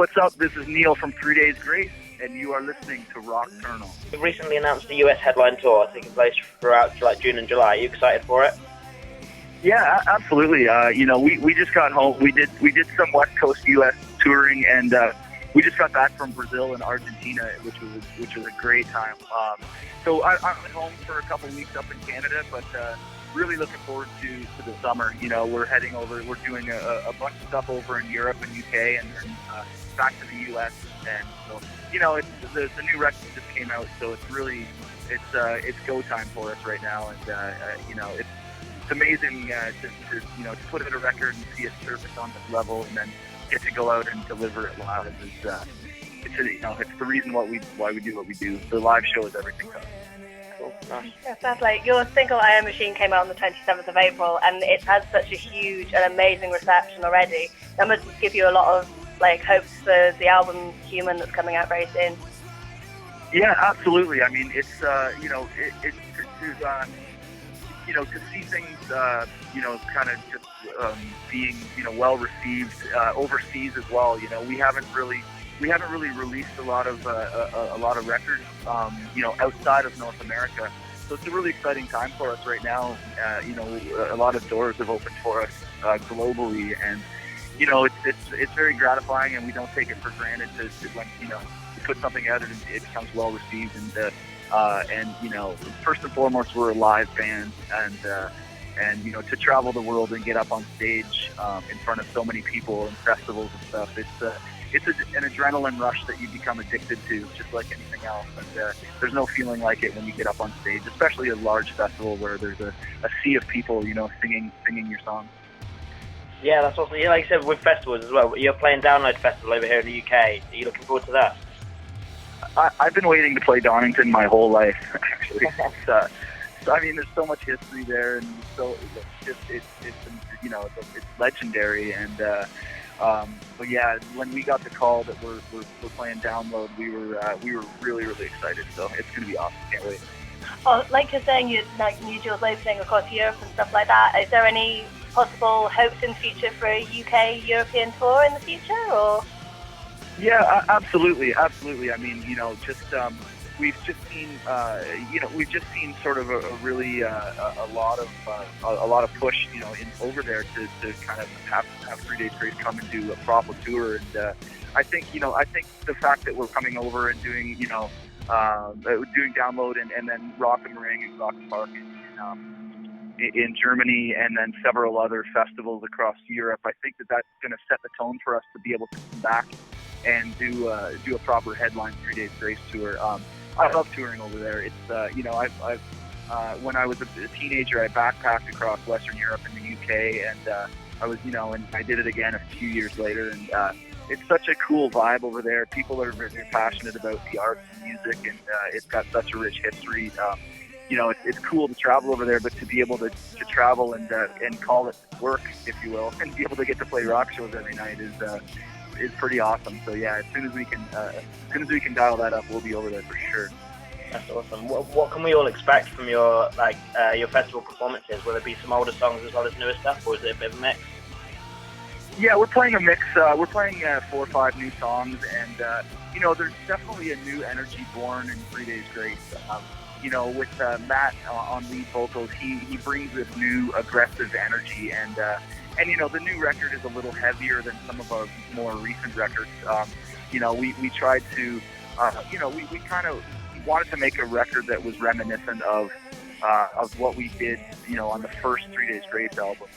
what's up? This is Neil from 3 Days Grace, and you are listening to Rock'n'Ternal. We've recently announced the US headline tour taking place throughout June and July. Are you excited for it? Yeah, absolutely. We just got home. We did some West Coast U.S. touring, and we just got back from Brazil and Argentina, which was a great time. So I'm at home for a couple weeks up in Canada, but really looking forward to the summer. We're heading over. We're doing a bunch of stuff over in Europe and UK, and then back to the U.S. And so it's the new record just came out, so it's go time for us right now, and it's amazing to put out a record and see it surface on this level, and then get to go out and deliver it live. It's the reason why we do what we do. The live show is everything to us. Cool. Nice. Yeah, sounds like your single "I Am Machine" came out on the 27th of April, and it's had such a huge and amazing reception already. That must give you a lot of hopes for the album "Human" that's coming out very soon. Yeah, absolutely. I mean, it's to see things, kind of just being, well received overseas as well. We haven't really released a lot of records, outside of North America. So it's a really exciting time for us right now. A lot of doors have opened for us globally, and it's very gratifying, and we don't take it for granted to when you put something out and it becomes well received, and first and foremost, we're a live band, and to travel the world and get up on stage in front of so many people and festivals and stuff, it's an adrenaline rush that you become addicted to, just like anything else. And there's no feeling like it when you get up on stage, especially a large festival where there's a sea of people, singing your songs. Yeah, that's awesome. Like you said, with festivals as well. You're playing Download Festival over here in the UK. Are you looking forward to that? I've been waiting to play Donington my whole life, actually. There's so much history there, and so it's legendary. And but yeah, when we got the call that we're playing Download, we were really, really excited. So it's going to be awesome. Can't wait. Oh, like you're saying, you New Jules opening across Europe and stuff like that. Is there any possible hopes in the future for a UK European tour in the future, or? Yeah, absolutely. I mean, we've just seen sort of a really a lot of push, over there to kind of have 3 Days Grace come and do a proper tour, and I think the fact that we're coming over and doing doing Download and then Rock am Ring and Rock am Park in Germany, and then several other festivals across Europe, I think that's going to set the tone for us to be able to come back and do a proper headline 3 Days Grace tour. I love touring over there. It's when I was a teenager, I backpacked across Western Europe and the UK, and I was and I did it again a few years later, and it's such a cool vibe over there. People are very passionate about the art and music, and it's got such a rich history. It's cool to travel over there, but to be able to travel and call it work, if you will, and be able to get to play rock shows every night is pretty awesome. So yeah, as soon as we can dial that up, we'll be over there for sure. That's awesome. What can we all expect from your festival performances? Will there be some older songs as well as newer stuff, or is it a bit of a mix? Yeah, we're playing a mix. We're playing 4 or 5 new songs, and there's definitely a new energy born in 3 Days Grace. With Matt on lead vocals, he brings this new aggressive energy, and the new record is a little heavier than some of our more recent records. We tried to, we kind of wanted to make a record that was reminiscent of what we did, on the first 3 Days Grace album,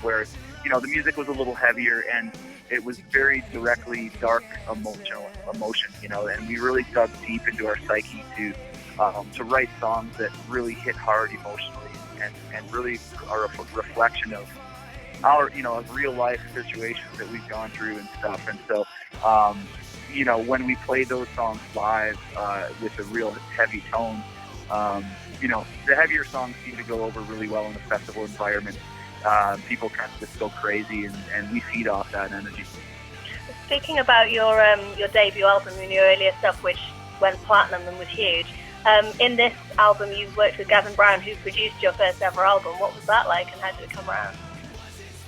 where the music was a little heavier and it was very directly dark emotion, and we really dug deep into our psyche to write songs that really hit hard emotionally and really are a reflection of our, of real life situations that we've gone through and stuff. And so, when we play those songs live with a real heavy tone, the heavier songs seem to go over really well in a festival environment. People kind of just go crazy, and we feed off that energy. Speaking about your debut album and your earlier stuff, which went platinum and was huge, in this album you've worked with Gavin Brown, who produced your first ever album. What was that like, and how did it come around?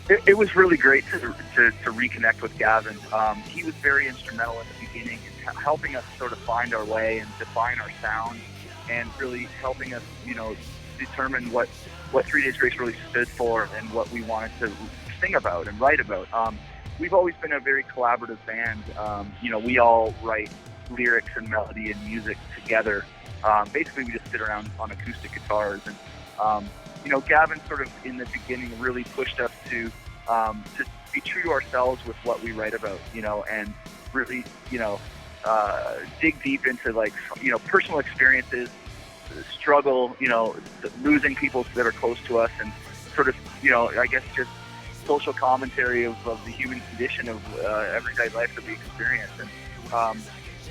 It was really great to reconnect with Gavin. He was very instrumental in the beginning in helping us sort of find our way and define our sound, and really helping us, determine what 3 Days Grace really stood for and what we wanted to sing about and write about. We've always been a very collaborative band. We all write lyrics and melody and music together. Basically, we just sit around on acoustic guitars, and Gavin sort of in the beginning really pushed us to be true to ourselves with what we write about, and really, dig deep into personal experiences, struggle, losing people that are close to us, and sort of, I guess just social commentary of the human condition of everyday life that we experience. And,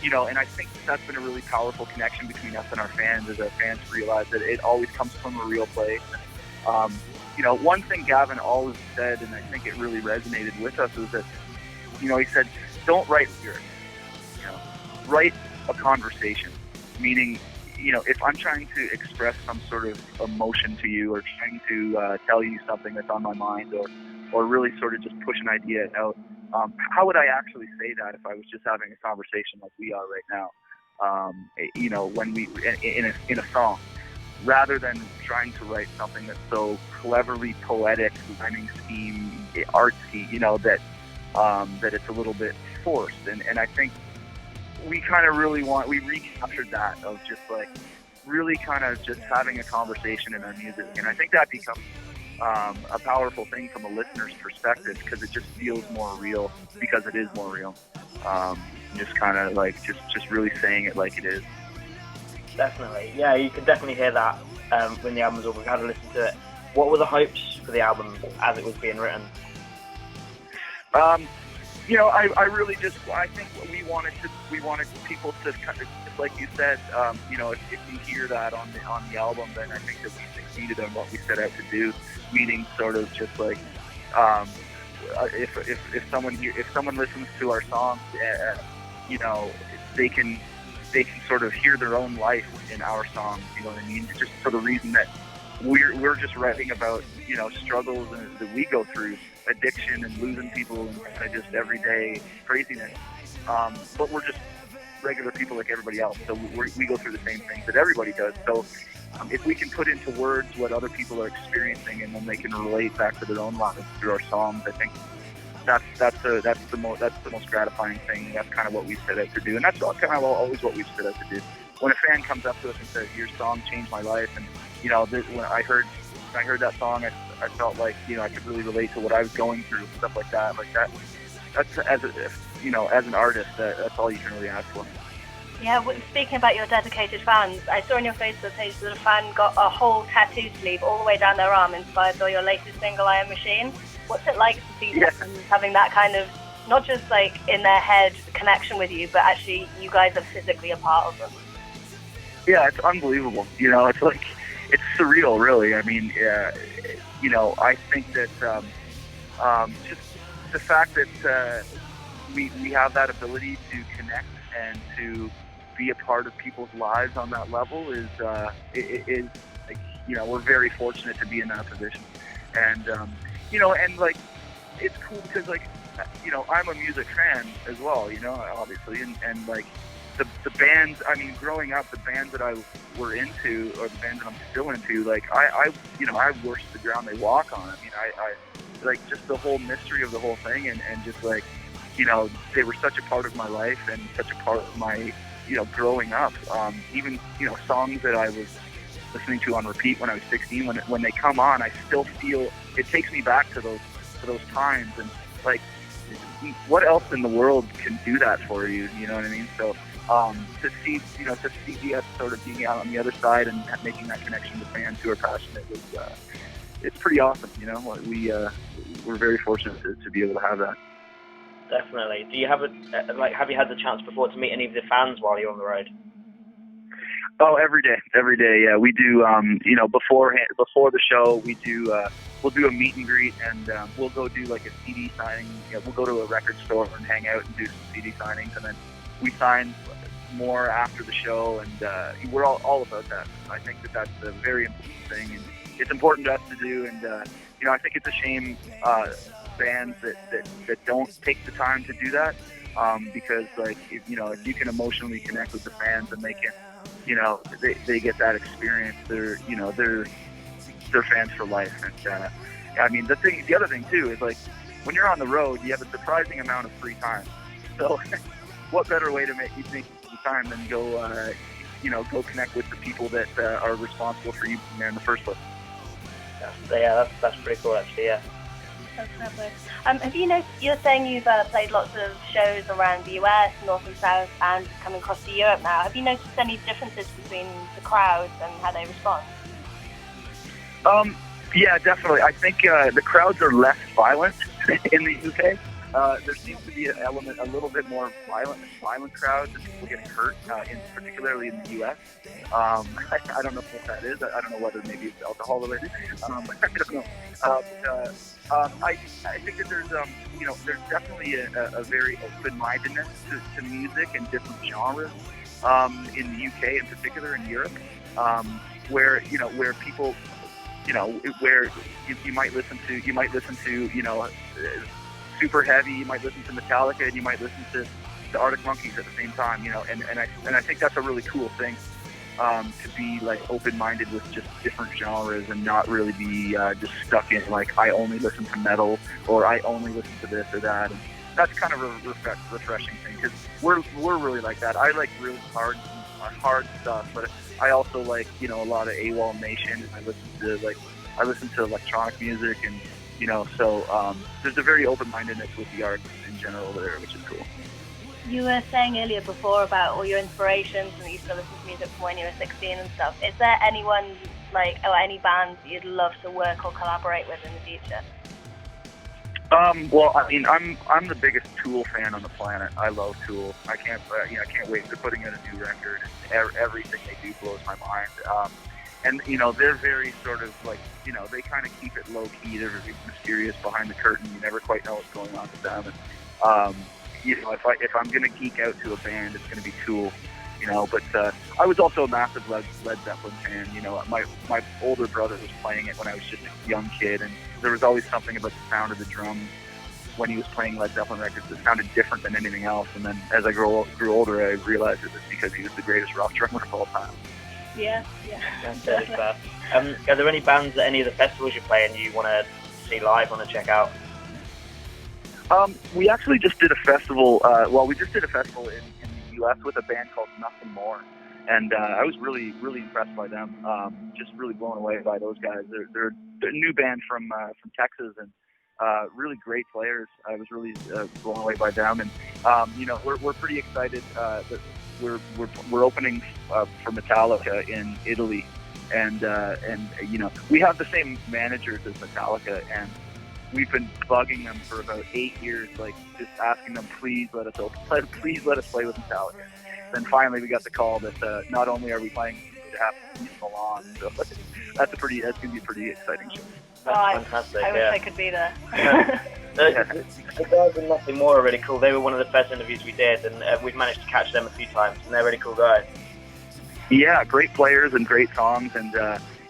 and I think that's been a really powerful connection between us and our fans, as our fans realize that it always comes from a real place. One thing Gavin always said, and I think it really resonated with us, is that, he said, don't write lyrics, write a conversation. Meaning, if I'm trying to express some sort of emotion to you, or trying to tell you something that's on my mind, or really sort of just push an idea out, how would I actually say that if I was just having a conversation like we are right now? When we in a song, rather than trying to write something that's so cleverly poetic, rhyming scheme, artsy, that it's a little bit forced. And I think we kind of really we recaptured that, of just really kind of just having a conversation in our music. And I think that becomes a powerful thing from a listener's perspective, because it just feels more real, because it is more real. Just kind of just really saying it like it is. Definitely, yeah, you could definitely hear that when the album's over. We had to listen to it. What were the hopes for the album as it was being written? I really I think we wanted people to kind of, just like you said, if you hear that on the album, then I think that we succeeded on what we set out to do. Meaning, sort of just if someone listens to our songs, they can sort of hear their own life in our songs. You know what I mean? Just for the reason that we're just writing about struggles that we go through, addiction and losing people, and kind of just everyday craziness. But we're just regular people like everybody else, so we go through the same things that everybody does. So if we can put into words what other people are experiencing, and then they can relate back to their own lives through our songs, I think that's the most gratifying thing. That's kind of what we set out to do, and that's kind of always what we've set out to do. When a fan comes up to us and says, "Your song changed my life," and when I heard that song, I felt like I could really relate to what I was going through, stuff like that. That's as an artist, that's all you can really ask for. Yeah, speaking about your dedicated fans, I saw on your Facebook page that a fan got a whole tattoo sleeve all the way down their arm, inspired by your latest single, I Am Machine. What's it like to see them having that kind of, not just in their head connection with you, but actually you guys are physically a part of them? Yeah, it's unbelievable. It's surreal, really. I mean, I think that just the fact that we have that ability to connect and to be a part of people's lives on that level is we're very fortunate to be in that position. And it's cool because I'm a music fan as well, obviously, and the bands, I mean, growing up, the bands that I were into, or the bands that I'm still into, I worship the ground they walk on. I mean, I just the whole mystery of the whole thing, and just they were such a part of my life and such a part of my, growing up. Even, songs that I was listening to on repeat when I was 16, when they come on, I still feel, it takes me back to those times, and what else in the world can do that for you? You know what I mean? So to see us sort of being out on the other side and making that connection with fans who are passionate it's pretty awesome. We're very fortunate to be able to have that. Definitely. Do you have have you had the chance before to meet any of the fans while you're on the road? Oh, every day. Yeah, we do. Before the show, we'll do a meet and greet, and we'll go do a CD signing. We'll go to a record store and hang out and do some CD signings, and then we sign more after the show, and we're all about that. I think that's a very important thing, it's important to us to do, and I think it's a shame bands that don't take the time to do that, because like if you can emotionally connect with the fans and they can, they get that experience, they're fans for life. And I mean, the other thing too is like when you're on the road, you have a surprising amount of free time. So what better way to make free time than go connect with the people that are responsible for you being there in the first place. That's pretty cool actually. Yeah. That's perfect. Have you noticed, you're saying you've played lots of shows around the US, North and South, and coming across to Europe now. Have you noticed any differences between the crowds and how they respond? Yeah, definitely. I think the crowds are less violent in the UK. There seems to be an element, a little bit more violent crowds and people getting hurt, particularly in the U.S. I don't know what that is. I don't know whether maybe it's alcohol related. I don't know. I think that there's definitely a very open-mindedness to music and different genres in the UK, in particular in Europe, where people, where you might listen to super heavy, you might listen to Metallica, and you might listen to the Arctic Monkeys at the same time, and I think that's a really cool thing, to be like open-minded with just different genres and not really be just stuck in like I only listen to metal or I only listen to this or that. And that's kind of a refreshing thing, because we're really like that. I like really hard stuff, but I also like a lot of AWOL Nation. I listen to electronic music, and so there's a very open-mindedness with the arts in general there, which is cool. You were saying earlier before about all your inspirations and you used to listen to music from when you were 16 and stuff. Is there anyone or any bands you'd love to work or collaborate with in the future? Well, I mean, I'm the biggest Tool fan on the planet. I love Tool. I can't wait. They're putting out a new record, and everything they do blows my mind. And they're very sort of like, they kind of keep it low key. They're very mysterious behind the curtain. You never quite know what's going on with them. And if I'm gonna geek out to a band, it's gonna be Tool. But I was also a massive Led Zeppelin fan. My older brother was playing it when I was just a young kid, and there was always something about the sound of the drums when he was playing Led Zeppelin records that sounded different than anything else. And then as I grew older, I realized it was because he was the greatest rock drummer of all time. Yeah. That is bad. Are there any bands at any of the festivals you play and you want to see live, want to check out? We actually just did a festival. We just did a festival in the U.S. with a band called Nothing More, and I was really, really impressed by them. Just really blown away by those guys. They're a new band from Texas, and really great players. I was really blown away by them, and we're pretty excited that we're opening for Metallica in Italy, and we have the same managers as Metallica, and we've been bugging them for about 8 years, like just asking them, please let us play with Metallica. Then finally we got the call that not only are we playing, it happens in Milan, so that's gonna be a pretty exciting show. That's fantastic. I wish I could be there. The guys in Nothing More are really cool. They were one of the first interviews we did, and we've managed to catch them a few times, and they're really cool guys. Yeah, great players and great songs, and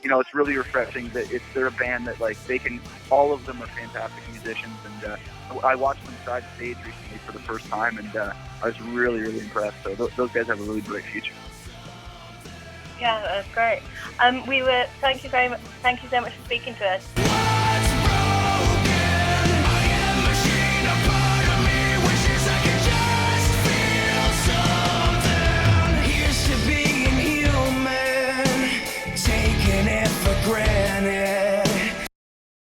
it's really refreshing that they're a band that all of them are fantastic musicians, and I watched them side stage recently for the first time, and I was really, really impressed. So those guys have a really bright future. Yeah, that's great. Thank you so much for speaking to us.